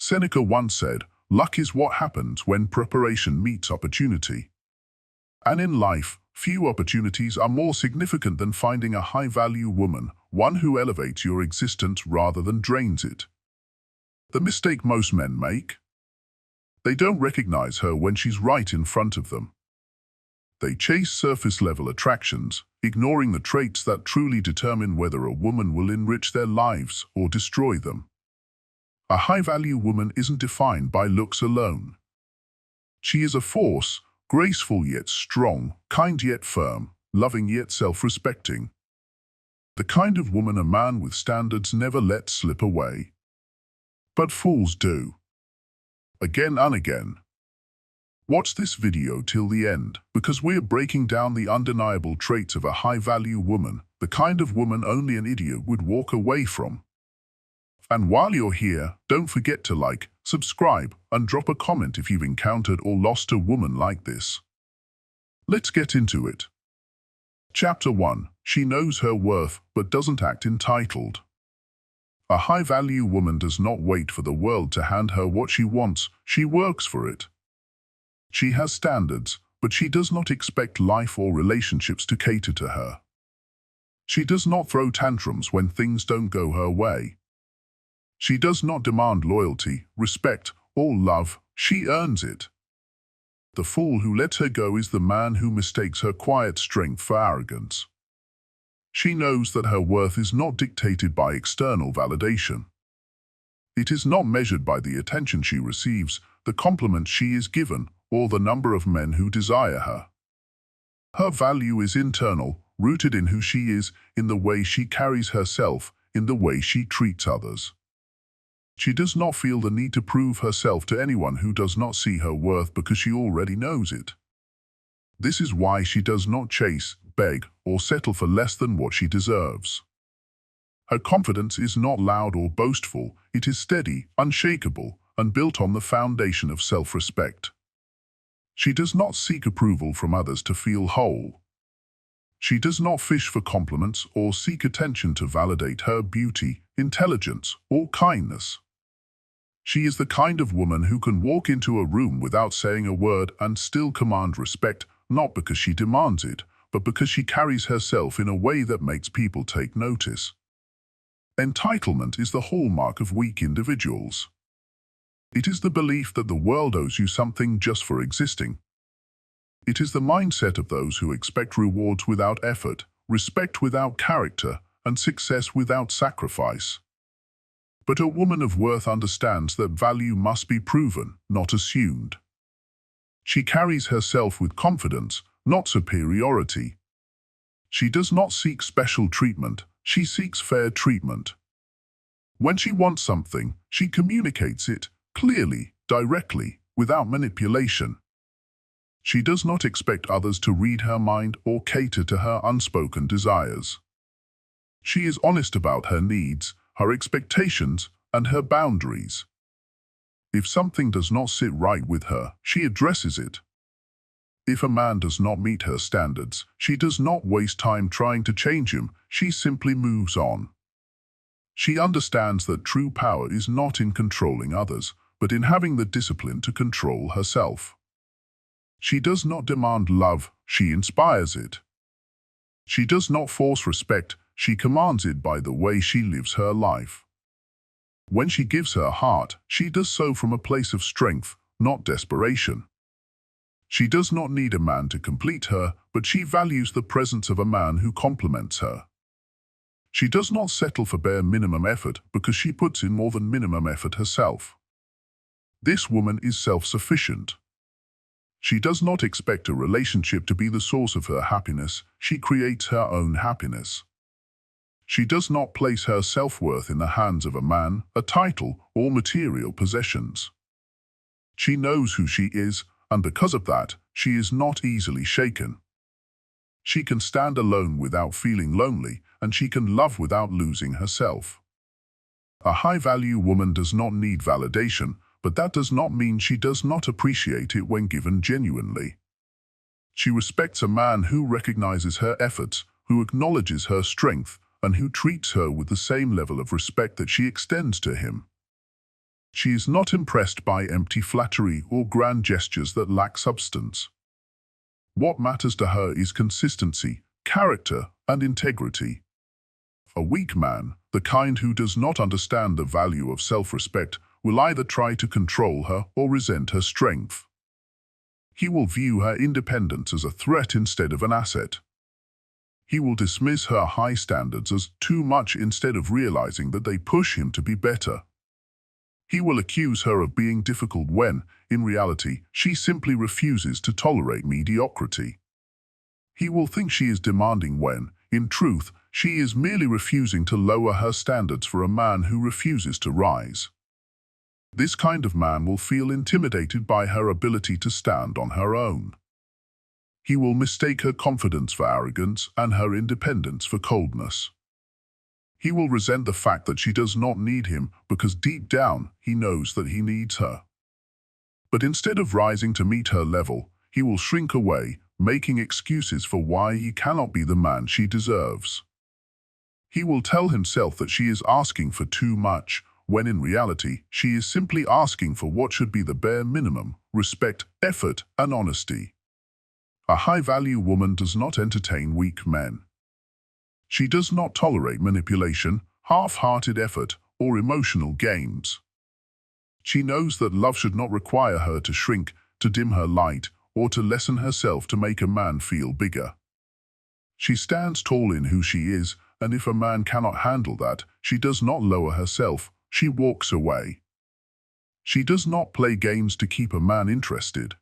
Seneca once said, "Luck is what happens when preparation meets opportunity." And in life, few opportunities are more significant than finding a high-value woman, one who elevates your existence rather than drains it. The mistake most men make? They don't recognize her when she's right in front of them. They chase surface-level attractions, ignoring the traits that truly determine whether a woman will enrich their lives or destroy them. A high-value woman isn't defined by looks alone. She is a force, graceful yet strong, kind yet firm, loving yet self-respecting. The kind of woman a man with standards never lets slip away. But fools do. Again and again. Watch this video till the end, because we're breaking down the undeniable traits of a high-value woman, the kind of woman only an idiot would walk away from. And while you're here, don't forget to like, subscribe, and drop a comment if you've encountered or lost a woman like this. Let's get into it. Chapter 1. She knows her worth, but doesn't act entitled. A high-value woman does not wait for the world to hand her what she wants, she works for it. She has standards, but she does not expect life or relationships to cater to her. She does not throw tantrums when things don't go her way. She does not demand loyalty, respect, or love, she earns it. The fool who lets her go is the man who mistakes her quiet strength for arrogance. She knows that her worth is not dictated by external validation. It is not measured by the attention she receives, the compliments she is given, or the number of men who desire her. Her value is internal, rooted in who she is, in the way she carries herself, in the way she treats others. She does not feel the need to prove herself to anyone who does not see her worth because she already knows it. This is why she does not chase, beg, or settle for less than what she deserves. Her confidence is not loud or boastful, it is steady, unshakable, and built on the foundation of self-respect. She does not seek approval from others to feel whole. She does not fish for compliments or seek attention to validate her beauty, intelligence, or kindness. She is the kind of woman who can walk into a room without saying a word and still command respect, not because she demands it, but because she carries herself in a way that makes people take notice. Entitlement is the hallmark of weak individuals. It is the belief that the world owes you something just for existing. It is the mindset of those who expect rewards without effort, respect without character, and success without sacrifice. But a woman of worth understands that value must be proven, not assumed. She carries herself with confidence, not superiority. She does not seek special treatment, she seeks fair treatment. When she wants something, she communicates it, clearly, directly, without manipulation. She does not expect others to read her mind or cater to her unspoken desires. She is honest about her needs, her expectations, and her boundaries. If something does not sit right with her, she addresses it. If a man does not meet her standards, she does not waste time trying to change him, she simply moves on. She understands that true power is not in controlling others, but in having the discipline to control herself. She does not demand love, she inspires it. She does not force respect, she commands it by the way she lives her life. When she gives her heart, she does so from a place of strength, not desperation. She does not need a man to complete her, but she values the presence of a man who complements her. She does not settle for bare minimum effort because she puts in more than minimum effort herself. This woman is self-sufficient. She does not expect a relationship to be the source of her happiness, she creates her own happiness. She does not place her self-worth in the hands of a man, a title, or material possessions. She knows who she is, and because of that, she is not easily shaken. She can stand alone without feeling lonely, and she can love without losing herself. A high-value woman does not need validation, but that does not mean she does not appreciate it when given genuinely. She respects a man who recognizes her efforts, who acknowledges her strength, and who treats her with the same level of respect that she extends to him. She is not impressed by empty flattery or grand gestures that lack substance. What matters to her is consistency, character, and integrity. A weak man, the kind who does not understand the value of self-respect, will either try to control her or resent her strength. He will view her independence as a threat instead of an asset. He will dismiss her high standards as too much instead of realizing that they push him to be better. He will accuse her of being difficult when, in reality, she simply refuses to tolerate mediocrity. He will think she is demanding when, in truth, she is merely refusing to lower her standards for a man who refuses to rise. This kind of man will feel intimidated by her ability to stand on her own. He will mistake her confidence for arrogance and her independence for coldness. He will resent the fact that she does not need him because deep down he knows that he needs her. But instead of rising to meet her level, he will shrink away, making excuses for why he cannot be the man she deserves. He will tell himself that she is asking for too much, when in reality she is simply asking for what should be the bare minimum: respect, effort, and honesty. A high-value woman does not entertain weak men. She does not tolerate manipulation, half-hearted effort, or emotional games. She knows that love should not require her to shrink, to dim her light, or to lessen herself to make a man feel bigger. She stands tall in who she is, and if a man cannot handle that, she does not lower herself, she walks away. She does not play games to keep a man interested.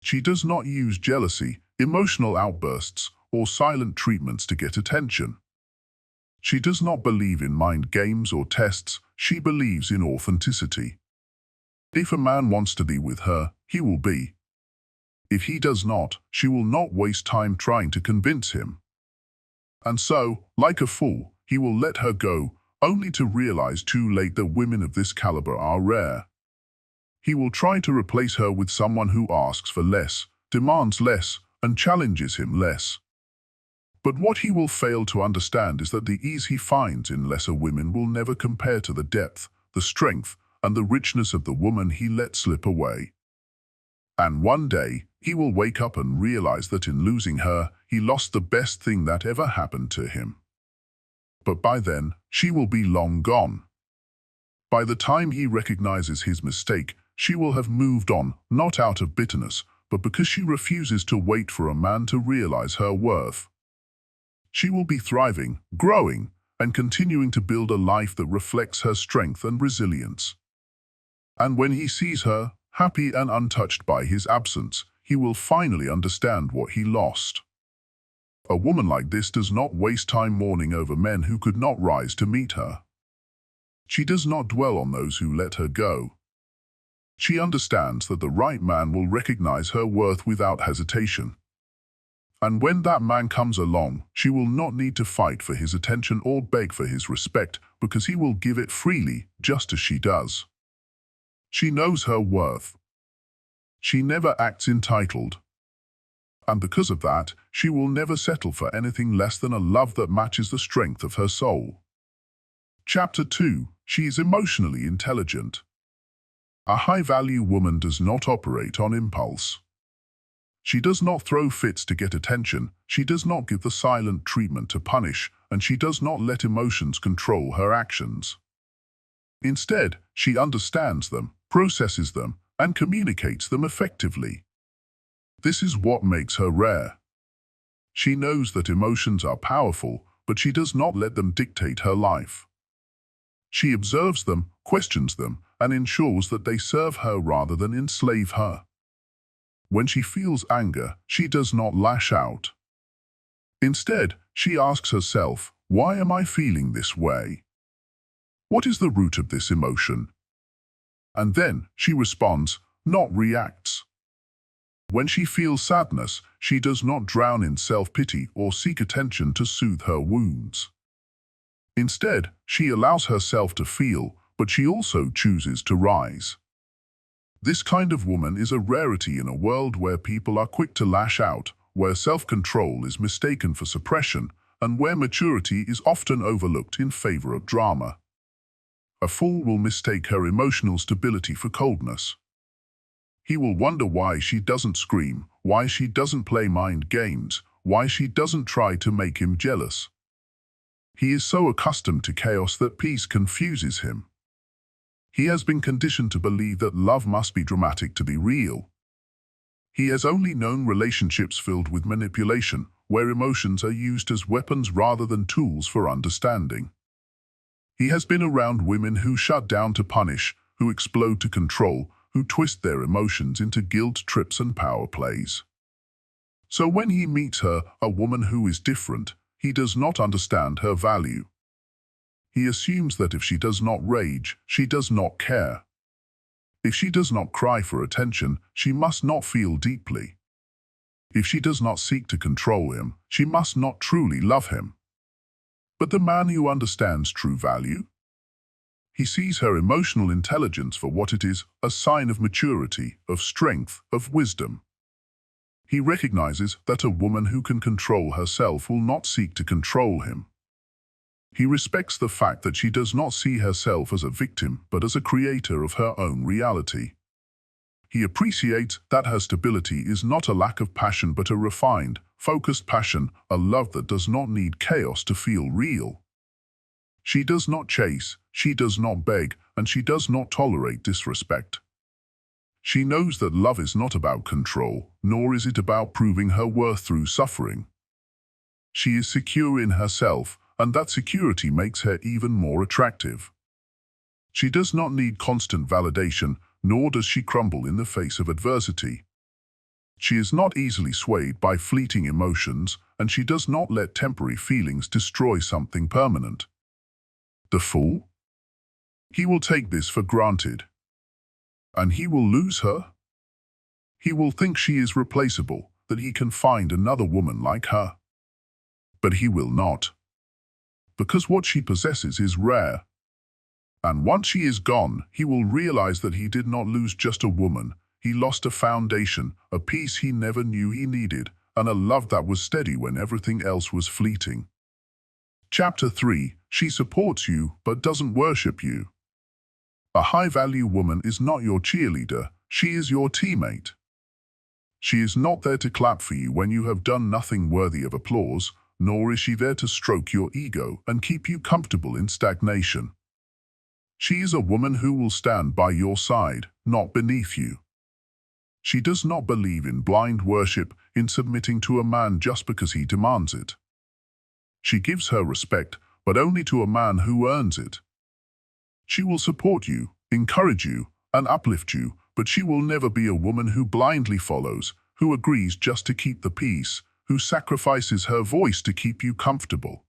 She does not use jealousy, emotional outbursts, or silent treatments to get attention. She does not believe in mind games or tests, she believes in authenticity. If a man wants to be with her, he will be. If he does not, she will not waste time trying to convince him. And so, like a fool, he will let her go, only to realize too late that women of this caliber are rare. He will try to replace her with someone who asks for less, demands less, and challenges him less. But what he will fail to understand is that the ease he finds in lesser women will never compare to the depth, the strength, and the richness of the woman he let slip away. And one day, he will wake up and realize that in losing her, he lost the best thing that ever happened to him. But by then, she will be long gone. By the time he recognizes his mistake, she will have moved on, not out of bitterness, but because she refuses to wait for a man to realize her worth. She will be thriving, growing, and continuing to build a life that reflects her strength and resilience. And when he sees her, happy and untouched by his absence, he will finally understand what he lost. A woman like this does not waste time mourning over men who could not rise to meet her. She does not dwell on those who let her go. She understands that the right man will recognize her worth without hesitation. And when that man comes along, she will not need to fight for his attention or beg for his respect, because he will give it freely, just as she does. She knows her worth. She never acts entitled. And because of that, she will never settle for anything less than a love that matches the strength of her soul. Chapter 2. She is emotionally intelligent. A high-value woman does not operate on impulse. She does not throw fits to get attention, she does not give the silent treatment to punish, and she does not let emotions control her actions. Instead, she understands them, processes them, and communicates them effectively. This is what makes her rare. She knows that emotions are powerful, but she does not let them dictate her life. She observes them, questions them, and ensures that they serve her rather than enslave her. When she feels anger, she does not lash out. Instead, she asks herself, why am I feeling this way? What is the root of this emotion? And then she responds, not reacts. When she feels sadness, she does not drown in self-pity or seek attention to soothe her wounds. Instead, she allows herself to feel, but she also chooses to rise. This kind of woman is a rarity in a world where people are quick to lash out, where self-control is mistaken for suppression, and where maturity is often overlooked in favor of drama. A fool will mistake her emotional stability for coldness. He will wonder why she doesn't scream, why she doesn't play mind games, why she doesn't try to make him jealous. He is so accustomed to chaos that peace confuses him. He has been conditioned to believe that love must be dramatic to be real. He has only known relationships filled with manipulation, where emotions are used as weapons rather than tools for understanding. He has been around women who shut down to punish, who explode to control, who twist their emotions into guilt trips and power plays. So when he meets her, a woman who is different, he does not understand her value. He assumes that if she does not rage, she does not care. If she does not cry for attention, she must not feel deeply. If she does not seek to control him, she must not truly love him. But the man who understands true value? He sees her emotional intelligence for what it is, a sign of maturity, of strength, of wisdom. He recognizes that a woman who can control herself will not seek to control him. He respects the fact that she does not see herself as a victim, but as a creator of her own reality. He appreciates that her stability is not a lack of passion but a refined, focused passion, a love that does not need chaos to feel real. She does not chase, she does not beg, and she does not tolerate disrespect. She knows that love is not about control, nor is it about proving her worth through suffering. She is secure in herself, and that security makes her even more attractive. She does not need constant validation, nor does she crumble in the face of adversity. She is not easily swayed by fleeting emotions, and she does not let temporary feelings destroy something permanent. The fool? He will take this for granted. And he will lose her? He will think she is replaceable, that he can find another woman like her. But he will not. Because what she possesses is rare. And once she is gone, he will realize that he did not lose just a woman. He lost a foundation, a peace he never knew he needed, and a love that was steady when everything else was fleeting. Chapter 3. She supports you, but doesn't worship you. A high-value woman is not your cheerleader, she is your teammate. She is not there to clap for you when you have done nothing worthy of applause, nor is she there to stroke your ego and keep you comfortable in stagnation. She is a woman who will stand by your side, not beneath you. She does not believe in blind worship, in submitting to a man just because he demands it. She gives her respect, but only to a man who earns it. She will support you, encourage you, and uplift you, but she will never be a woman who blindly follows, who agrees just to keep the peace, who sacrifices her voice to keep you comfortable.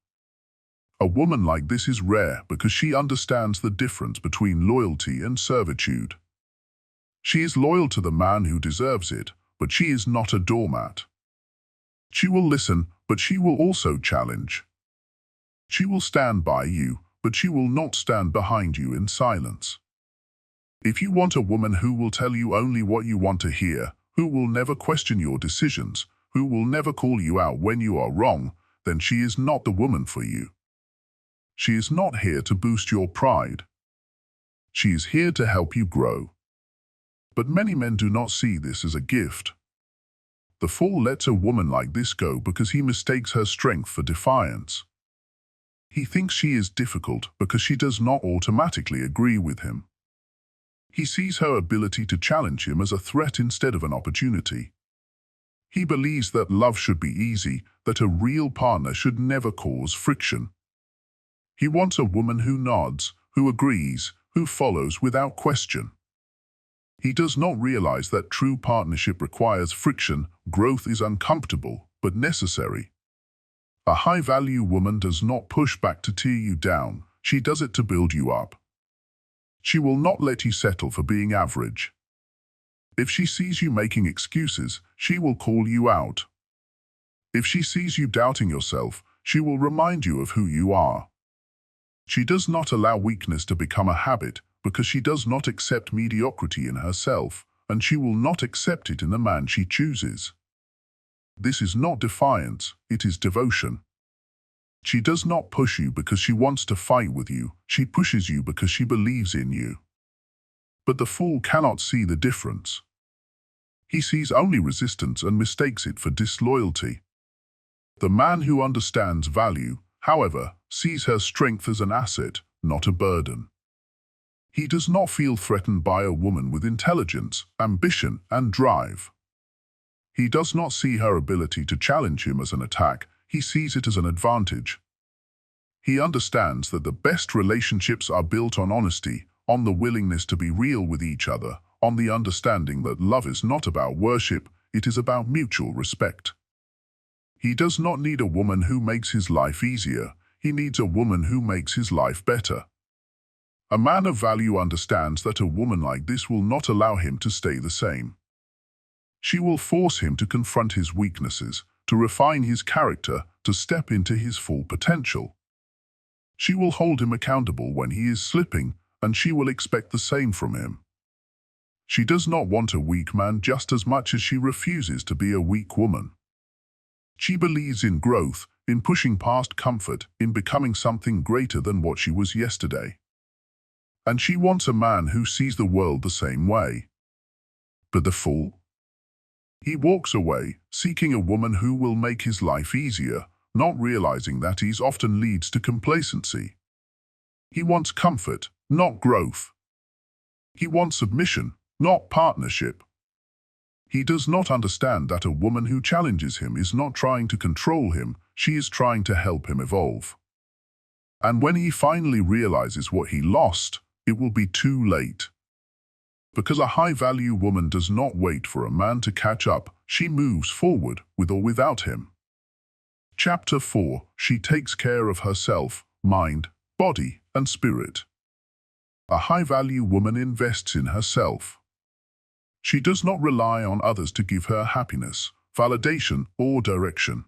A woman like this is rare because she understands the difference between loyalty and servitude. She is loyal to the man who deserves it, but she is not a doormat. She will listen, but she will also challenge. She will stand by you, but she will not stand behind you in silence. If you want a woman who will tell you only what you want to hear, who will never question your decisions, who will never call you out when you are wrong, then she is not the woman for you. She is not here to boost your pride. She is here to help you grow. But many men do not see this as a gift. The fool lets a woman like this go because he mistakes her strength for defiance. He thinks she is difficult because she does not automatically agree with him. He sees her ability to challenge him as a threat instead of an opportunity. He believes that love should be easy, that a real partner should never cause friction. He wants a woman who nods, who agrees, who follows without question. He does not realize that true partnership requires friction. Growth is uncomfortable, but necessary. A high-value woman does not push back to tear you down, she does it to build you up. She will not let you settle for being average. If she sees you making excuses, she will call you out. If she sees you doubting yourself, she will remind you of who you are. She does not allow weakness to become a habit because she does not accept mediocrity in herself, and she will not accept it in the man she chooses. This is not defiance, it is devotion. She does not push you because she wants to fight with you. She pushes you because she believes in you. But the fool cannot see the difference. He sees only resistance and mistakes it for disloyalty. The man who understands value, however, sees her strength as an asset, not a burden. He does not feel threatened by a woman with intelligence, ambition, and drive. He does not see her ability to challenge him as an attack. He sees it as an advantage. He understands that the best relationships are built on honesty, on the willingness to be real with each other, on the understanding that love is not about worship, it is about mutual respect. He does not need a woman who makes his life easier. He needs a woman who makes his life better. A man of value understands that a woman like this will not allow him to stay the same. She will force him to confront his weaknesses, to refine his character, to step into his full potential. She will hold him accountable when he is slipping, and she will expect the same from him. She does not want a weak man just as much as she refuses to be a weak woman. She believes in growth, in pushing past comfort, in becoming something greater than what she was yesterday. And she wants a man who sees the world the same way. But the fool? He walks away, seeking a woman who will make his life easier, not realizing that ease often leads to complacency. He wants comfort, not growth. He wants submission, not partnership. He does not understand that a woman who challenges him is not trying to control him, she is trying to help him evolve. And when he finally realizes what he lost, it will be too late. Because a high-value woman does not wait for a man to catch up, she moves forward with or without him. Chapter 4. She takes care of herself, mind, body, and spirit. A high-value woman invests in herself. She does not rely on others to give her happiness, validation, or direction.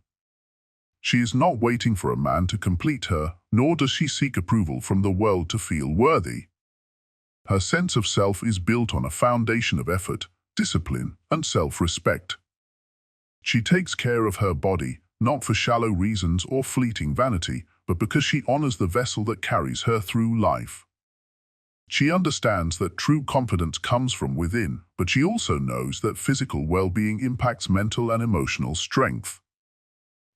She is not waiting for a man to complete her, nor does she seek approval from the world to feel worthy. Her sense of self is built on a foundation of effort, discipline, and self-respect. She takes care of her body, not for shallow reasons or fleeting vanity, but because she honors the vessel that carries her through life. She understands that true confidence comes from within, but she also knows that physical well-being impacts mental and emotional strength.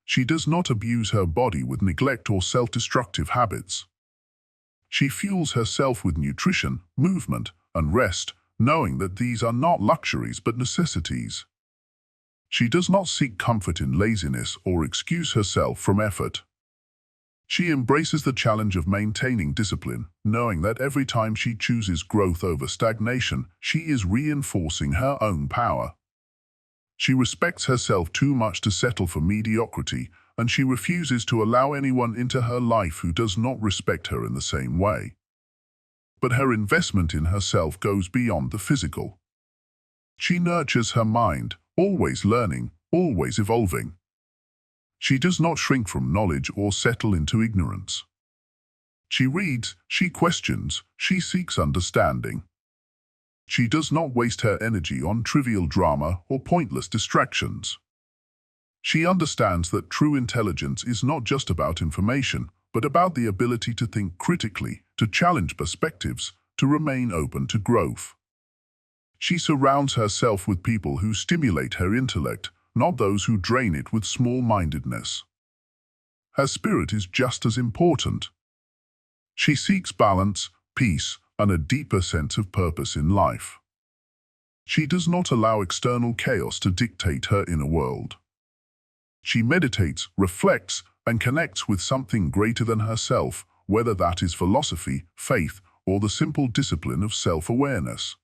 She does not abuse her body with neglect or self-destructive habits. She fuels herself with nutrition, movement, and rest, knowing that these are not luxuries but necessities. She does not seek comfort in laziness or excuse herself from effort. She embraces the challenge of maintaining discipline, knowing that every time she chooses growth over stagnation, she is reinforcing her own power. She respects herself too much to settle for mediocrity, and she refuses to allow anyone into her life who does not respect her in the same way. But her investment in herself goes beyond the physical. She nurtures her mind, always learning, always evolving. She does not shrink from knowledge or settle into ignorance. She reads, she questions, she seeks understanding. She does not waste her energy on trivial drama or pointless distractions. She understands that true intelligence is not just about information, but about the ability to think critically, to challenge perspectives, to remain open to growth. She surrounds herself with people who stimulate her intellect, not those who drain it with small-mindedness. Her spirit is just as important. She seeks balance, peace, and a deeper sense of purpose in life. She does not allow external chaos to dictate her inner world. She meditates, reflects, and connects with something greater than herself, whether that is philosophy, faith, or the simple discipline of self-awareness.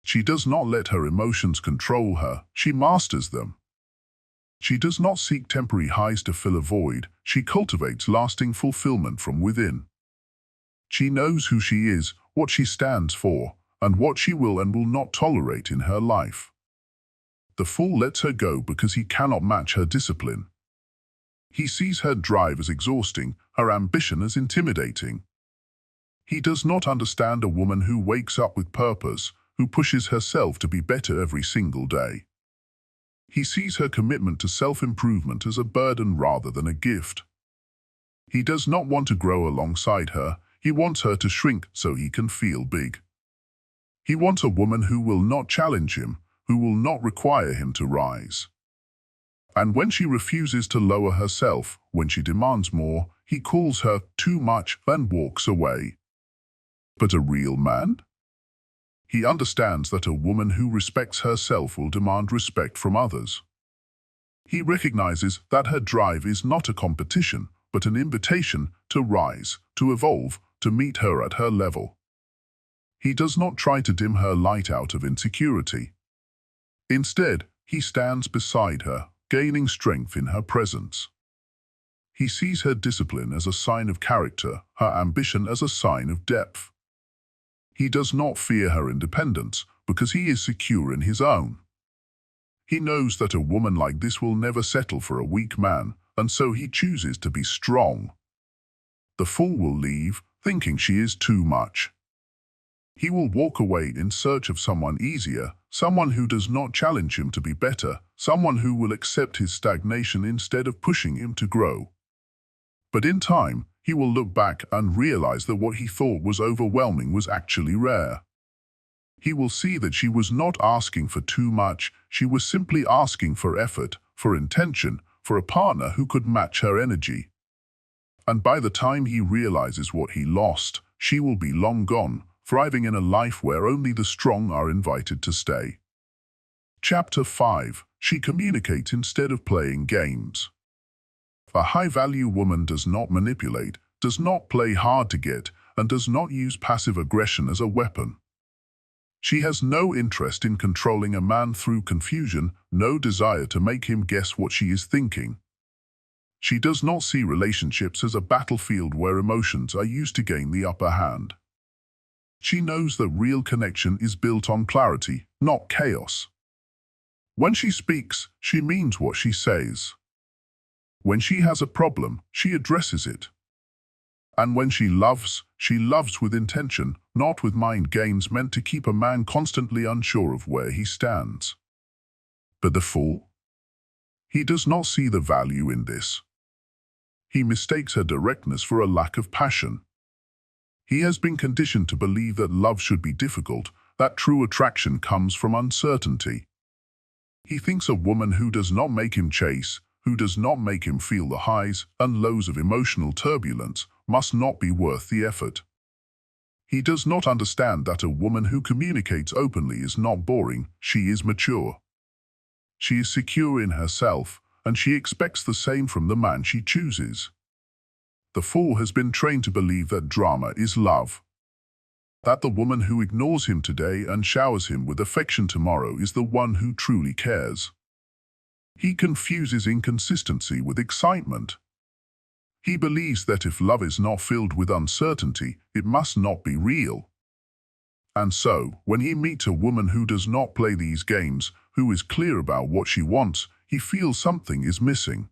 She does not let her emotions control her, she masters them. She does not seek temporary highs to fill a void, she cultivates lasting fulfillment from within. She knows who she is, what she stands for, and what she will and will not tolerate in her life. The fool lets her go because he cannot match her discipline. He sees her drive as exhausting, her ambition as intimidating. He does not understand a woman who wakes up with purpose, who pushes herself to be better every single day. He sees her commitment to self-improvement as a burden rather than a gift. He does not want to grow alongside her. He wants her to shrink so he can feel big. He wants a woman who will not challenge him, who will not require him to rise. And when she refuses to lower herself, when she demands more, he calls her too much and walks away. But a real man? He understands that a woman who respects herself will demand respect from others. He recognizes that her drive is not a competition, but an invitation to rise, to evolve, to meet her at her level. He does not try to dim her light out of insecurity. Instead, he stands beside her, gaining strength in her presence. He sees her discipline as a sign of character, her ambition as a sign of depth. He does not fear her independence because he is secure in his own. He knows that a woman like this will never settle for a weak man, and so he chooses to be strong. The fool will leave, thinking she is too much. He will walk away in search of someone easier, someone who does not challenge him to be better, someone who will accept his stagnation instead of pushing him to grow. But in time, he will look back and realize that what he thought was overwhelming was actually rare. He will see that she was not asking for too much, she was simply asking for effort, for intention, for a partner who could match her energy. And by the time he realizes what he lost, she will be long gone, thriving in a life where only the strong are invited to stay. Chapter 5. She communicates instead of playing games. A high-value woman does not manipulate, does not play hard to get, and does not use passive aggression as a weapon. She has no interest in controlling a man through confusion, no desire to make him guess what she is thinking. She does not see relationships as a battlefield where emotions are used to gain the upper hand. She knows that real connection is built on clarity, not chaos. When she speaks, she means what she says. When she has a problem, she addresses it. And when she loves with intention, not with mind games meant to keep a man constantly unsure of where he stands. But the fool? He does not see the value in this. He mistakes her directness for a lack of passion. He has been conditioned to believe that love should be difficult, that true attraction comes from uncertainty. He thinks a woman who does not make him chase, who does not make him feel the highs and lows of emotional turbulence, must not be worth the effort. He does not understand that a woman who communicates openly is not boring, she is mature. She is secure in herself, and she expects the same from the man she chooses. The fool has been trained to believe that drama is love. That the woman who ignores him today and showers him with affection tomorrow is the one who truly cares. He confuses inconsistency with excitement. He believes that if love is not filled with uncertainty, it must not be real. And so, when he meets a woman who does not play these games, who is clear about what she wants, he feels something is missing.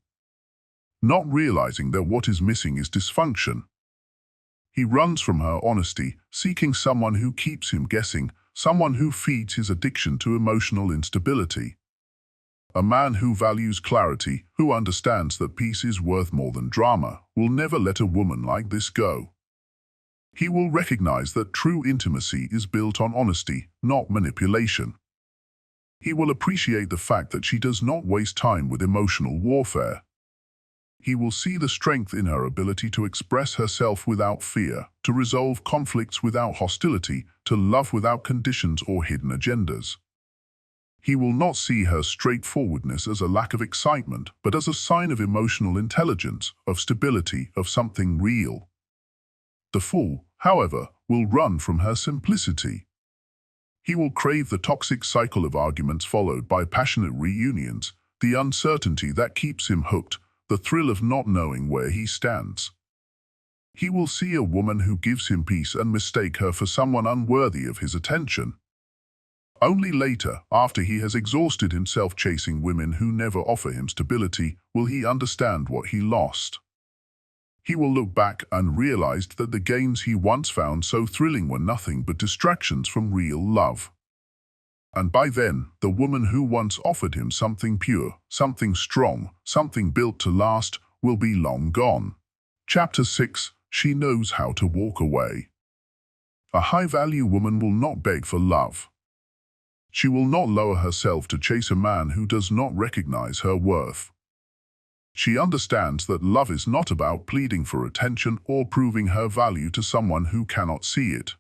Not realizing that what is missing is dysfunction. He runs from her honesty, seeking someone who keeps him guessing, someone who feeds his addiction to emotional instability. A man who values clarity, who understands that peace is worth more than drama, will never let a woman like this go. He will recognize that true intimacy is built on honesty, not manipulation. He will appreciate the fact that she does not waste time with emotional warfare. He will see the strength in her ability to express herself without fear, to resolve conflicts without hostility, to love without conditions or hidden agendas. He will not see her straightforwardness as a lack of excitement, but as a sign of emotional intelligence, of stability, of something real. The fool, however, will run from her simplicity. He will crave the toxic cycle of arguments followed by passionate reunions, the uncertainty that keeps him hooked, the thrill of not knowing where he stands. He will see a woman who gives him peace and mistake her for someone unworthy of his attention. Only later, after he has exhausted himself chasing women who never offer him stability, will he understand what he lost. He will look back and realize that the gains he once found so thrilling were nothing but distractions from real love. And by then, the woman who once offered him something pure, something strong, something built to last, will be long gone. Chapter 6. She knows how to walk away. A high-value woman will not beg for love. She will not lower herself to chase a man who does not recognize her worth. She understands that love is not about pleading for attention or proving her value to someone who cannot see it.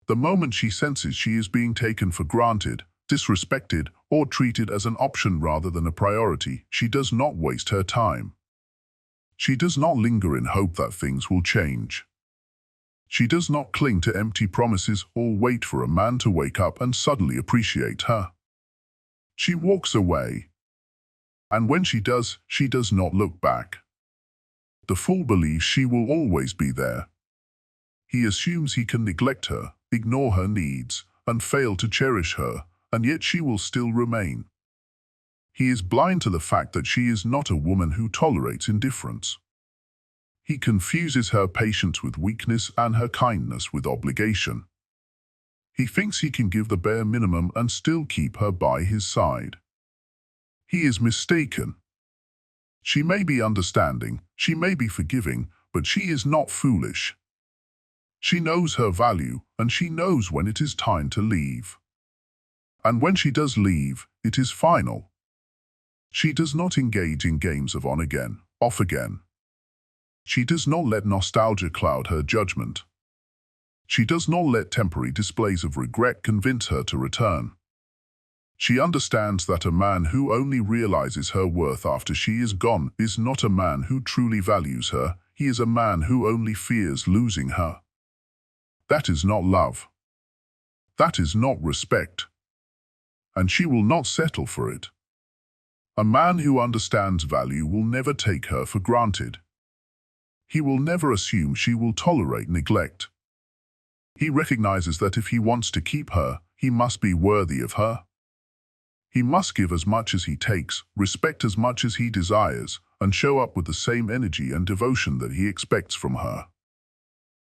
The moment she senses she is being taken for granted, disrespected, or treated as an option rather than a priority, she does not waste her time. She does not linger in hope that things will change. She does not cling to empty promises or wait for a man to wake up and suddenly appreciate her. She walks away. And when she does not look back. The fool believes she will always be there. He assumes he can neglect her, ignore her needs, and fail to cherish her, and yet she will still remain. He is blind to the fact that she is not a woman who tolerates indifference. He confuses her patience with weakness and her kindness with obligation. He thinks he can give the bare minimum and still keep her by his side. He is mistaken. She may be understanding, she may be forgiving, but she is not foolish. She knows her value, and she knows when it is time to leave. And when she does leave, it is final. She does not engage in games of on again, off again. She does not let nostalgia cloud her judgment. She does not let temporary displays of regret convince her to return. She understands that a man who only realizes her worth after she is gone is not a man who truly values her, he is a man who only fears losing her. That is not love. That is not respect. And she will not settle for it. A man who understands value will never take her for granted. He will never assume she will tolerate neglect. He recognizes that if he wants to keep her, he must be worthy of her. He must give as much as he takes, respect as much as he desires, and show up with the same energy and devotion that he expects from her.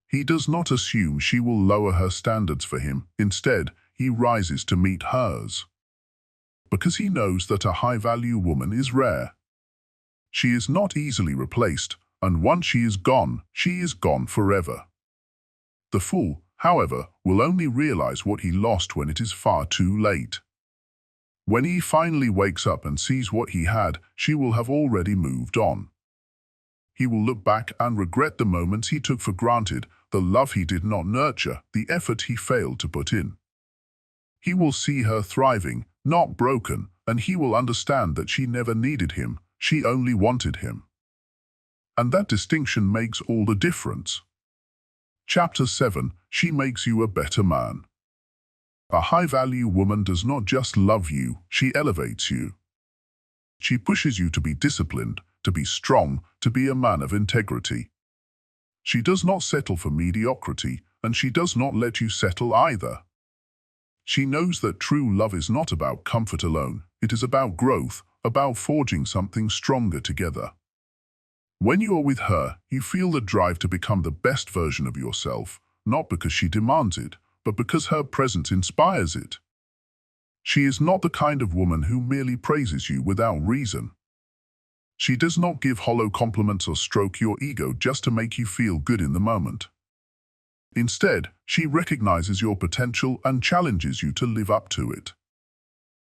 He does not assume she will lower her standards for him. Instead, he rises to meet hers. Because he knows that a high-value woman is rare. She is not easily replaced, and once she is gone forever. The fool, however, will only realize what he lost when it is far too late. When he finally wakes up and sees what he had, she will have already moved on. He will look back and regret the moments he took for granted, the love he did not nurture, the effort he failed to put in. He will see her thriving, not broken, and he will understand that she never needed him, she only wanted him. And that distinction makes all the difference. Chapter 7. She makes you a better man. A high-value woman does not just love you, she elevates you. She pushes you to be disciplined, to be strong, to be a man of integrity. She does not settle for mediocrity, and she does not let you settle either. She knows that true love is not about comfort alone, it is about growth, about forging something stronger together. When you are with her, you feel the drive to become the best version of yourself, not because she demands it, but because her presence inspires it. She is not the kind of woman who merely praises you without reason. She does not give hollow compliments or stroke your ego just to make you feel good in the moment. Instead, she recognizes your potential and challenges you to live up to it.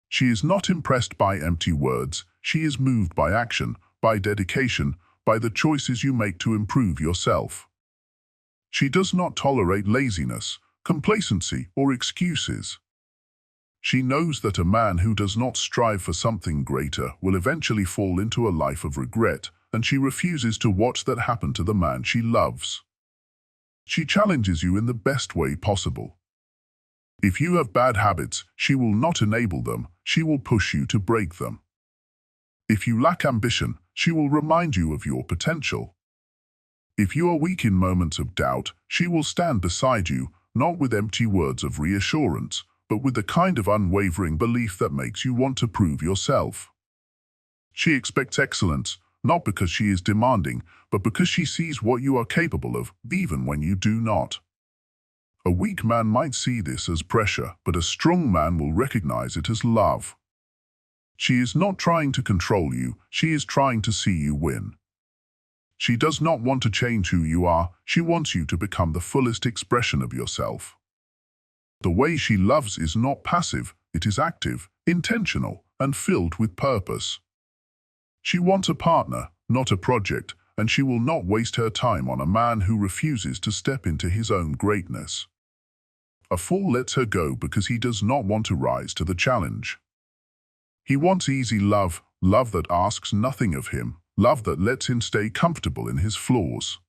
She is not impressed by empty words, she is moved by action, by dedication, by the choices you make to improve yourself. She does not tolerate laziness, complacency, or excuses. She knows that a man who does not strive for something greater will eventually fall into a life of regret, and she refuses to watch that happen to the man she loves. She challenges you in the best way possible. If you have bad habits, she will not enable them, she will push you to break them. If you lack ambition, she will remind you of your potential. If you are weak in moments of doubt, she will stand beside you, not with empty words of reassurance, but with the kind of unwavering belief that makes you want to prove yourself. She expects excellence, not because she is demanding, but because she sees what you are capable of, even when you do not. A weak man might see this as pressure, but a strong man will recognize it as love. She is not trying to control you, she is trying to see you win. She does not want to change who you are. She wants you to become the fullest expression of yourself. The way she loves is not passive, it is active, intentional, and filled with purpose. She wants a partner, not a project, and she will not waste her time on a man who refuses to step into his own greatness. A fool lets her go because he does not want to rise to the challenge. He wants easy love, love that asks nothing of him, love that lets him stay comfortable in his flaws.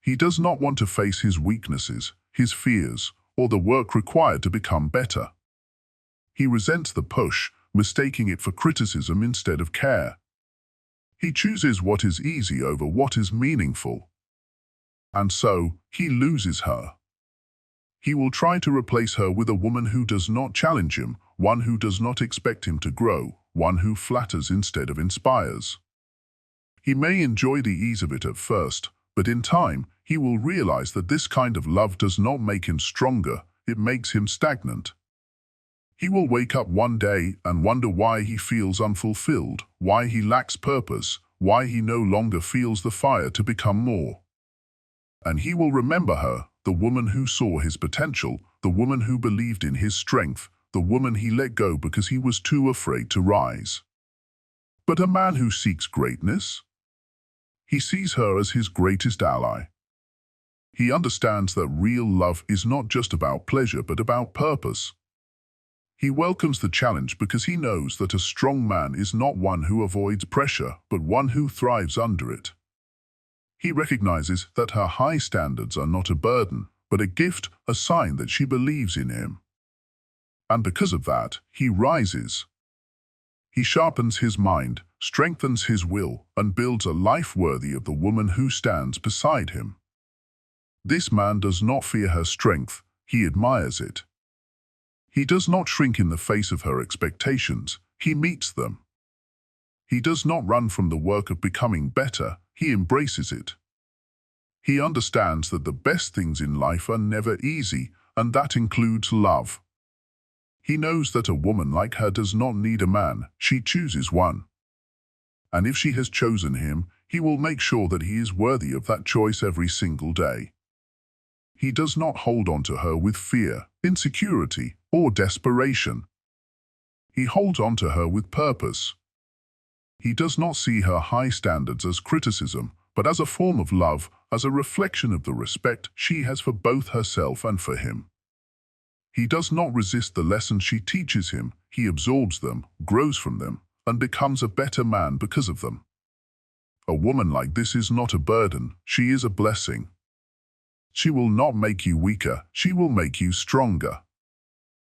He does not want to face his weaknesses, his fears, or the work required to become better. He resents the push, mistaking it for criticism instead of care. He chooses what is easy over what is meaningful. And so, he loses her. He will try to replace her with a woman who does not challenge him, one who does not expect him to grow, one who flatters instead of inspires. He may enjoy the ease of it at first, but in time, he will realize that this kind of love does not make him stronger, it makes him stagnant. He will wake up one day and wonder why he feels unfulfilled, why he lacks purpose, why he no longer feels the fire to become more. And he will remember her, the woman who saw his potential, the woman who believed in his strength, the woman he let go because he was too afraid to rise. But a man who seeks greatness? He sees her as his greatest ally. He understands that real love is not just about pleasure but about purpose. He welcomes the challenge because he knows that a strong man is not one who avoids pressure, but one who thrives under it. He recognizes that her high standards are not a burden, but a gift, a sign that she believes in him. And because of that, he rises. He sharpens his mind, strengthens his will, and builds a life worthy of the woman who stands beside him. This man does not fear her strength, he admires it. He does not shrink in the face of her expectations, he meets them. He does not run from the work of becoming better, he embraces it. He understands that the best things in life are never easy, and that includes love. He knows that a woman like her does not need a man, she chooses one. And if she has chosen him, he will make sure that he is worthy of that choice every single day. He does not hold on to her with fear, insecurity, or desperation. He holds on to her with purpose. He does not see her high standards as criticism, but as a form of love, as a reflection of the respect she has for both herself and for him. He does not resist the lessons she teaches him, he absorbs them, grows from them, and becomes a better man because of them. A woman like this is not a burden, she is a blessing. She will not make you weaker, she will make you stronger.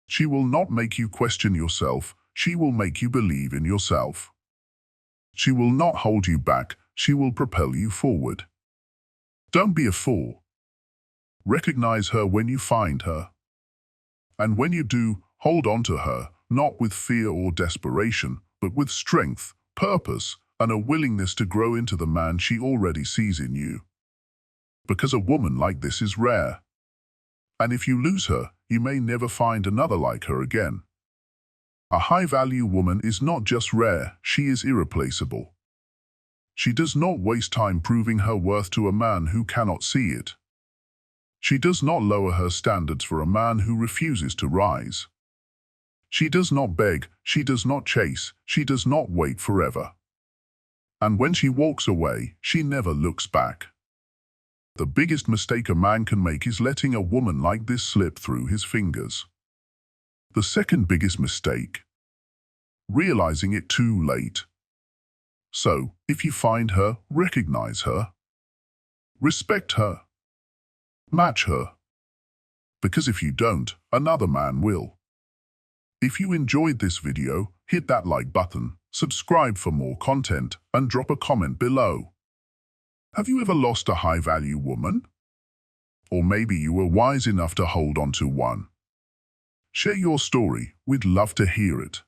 She will not make you question yourself, she will make you believe in yourself. She will not hold you back, she will propel you forward. Don't be a fool. Recognize her when you find her. And when you do, hold on to her, not with fear or desperation, but with strength, purpose, and a willingness to grow into the man she already sees in you. Because a woman like this is rare. And if you lose her, you may never find another like her again. A high-value woman is not just rare, she is irreplaceable. She does not waste time proving her worth to a man who cannot see it. She does not lower her standards for a man who refuses to rise. She does not beg, she does not chase, she does not wait forever. And when she walks away, she never looks back. The biggest mistake a man can make is letting a woman like this slip through his fingers. The second biggest mistake, realizing it too late. So, if you find her, recognize her. Respect her. Match her. Because if you don't, another man will. If you enjoyed this video, hit that like button, subscribe for more content, and drop a comment below. Have you ever lost a high-value woman? Or maybe you were wise enough to hold on to one. Share your story, we'd love to hear it.